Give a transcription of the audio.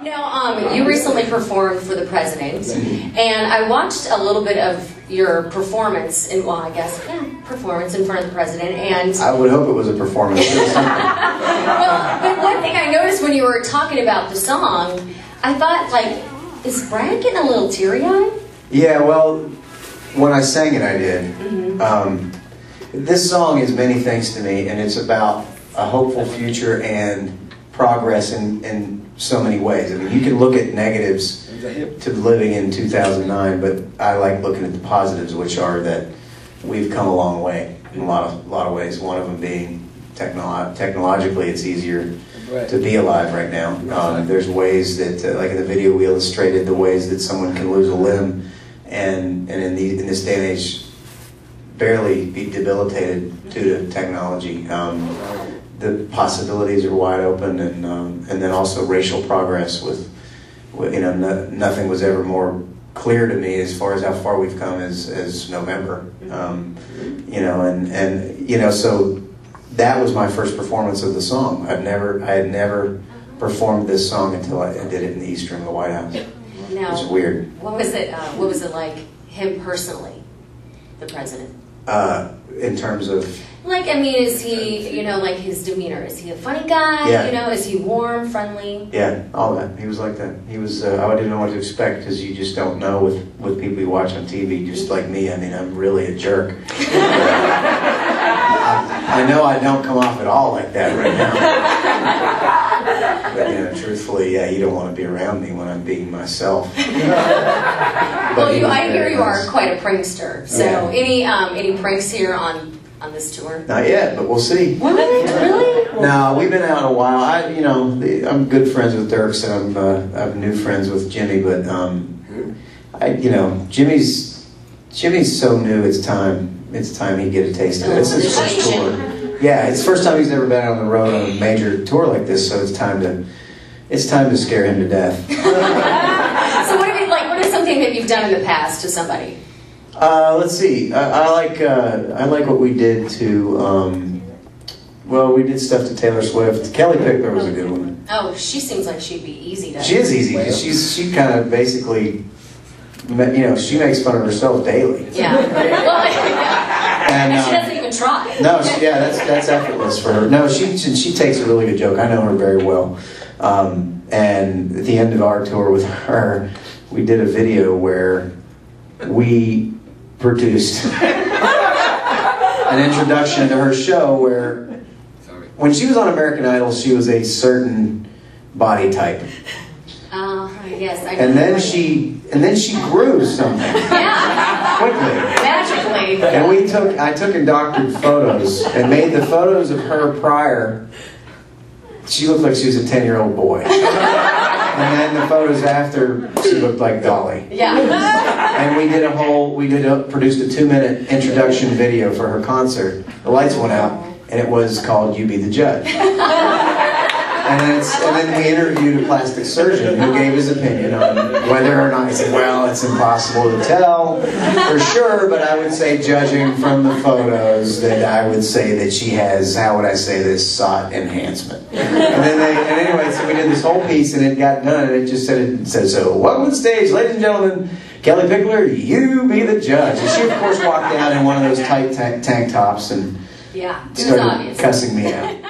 Now, you recently performed for the president, and I watched a little bit of your performance, performance in front of the president, and... I would hope it was a performance. Well, but one thing I noticed when you were talking about the song, I thought, like, is Brad getting a little teary-eyed? Yeah, well, when I sang it, I did. This song is many things to me, and it's about a hopeful future and progress in so many ways. I mean, you can look at negatives to living in 2009, but I like looking at the positives, which are that we've come a long way in a lot of ways. One of them being technologically, it's easier to be alive right now. There's ways that, like in the video, we illustrated the ways that someone can lose a limb, and in this day and age, barely be debilitated due to technology. The possibilities are wide open, and then also racial progress with nothing was ever more clear to me as far as how far we've come as November. So that was my first performance of the song. I had never performed this song until I did it in the East Room of the White House. Now, it was weird. What was it like, him personally, the president? In terms of... Like, I mean, is he, like his demeanor, is he a funny guy? Yeah. Is he warm, friendly? Yeah, all that. He was like that. He was, I didn't know what to expect, because you just don't know with people you watch on TV, just like me. I mean, I'm really a jerk. I know I don't come off at all like that right now. But, truthfully, yeah, you don't want to be around me when I'm being myself. Well, I hear you are quite a prankster. So, yeah. Any pranks here on this tour? Not yet, but we'll see. What? Really? No, we've been out a while. I'm good friends with Dirks, and I'm new friends with Jimmy. But Jimmy's so new. It's time he get a taste of it. It's his first tour. Yeah, it's the first time he's ever been on the road on a major tour like this. So it's time to scare him to death. So what is something that you've done in the past to somebody? Let's see. I like what we did to. We did stuff to Taylor Swift. Kelly Pickler was a good one. Oh, she seems like she'd be easy to. She is easy because she kind of basically, she makes fun of herself daily. Yeah. And she doesn't even try. No, that's effortless for her. No, she takes a really good joke. I know her very well. And at the end of our tour with her, we did a video where we produced an introduction to her show where when she was on American Idol, she was a certain body type. Yes. And then she grew something. Yeah. Quickly. Magically. And I took and doctored photos and made the photos of her prior. She looked like she was a 10-year-old boy. And then the photos after, she looked like Dolly. Yeah. And we produced a 2-minute introduction video for her concert. The lights went out, and it was called "You Be the Judge." And then we interviewed a plastic surgeon who gave his opinion on whether or not, he said, well, it's impossible to tell for sure, but I would say, judging from the photos, that I would say that she has, how would I say this, SOT enhancement. And anyway, so we did this whole piece, and it got done, and it just said, so welcome to the stage, ladies and gentlemen, Kelly Pickler, you be the judge. And she, of course, walked out in one of those tight tank tops and started cussing me out.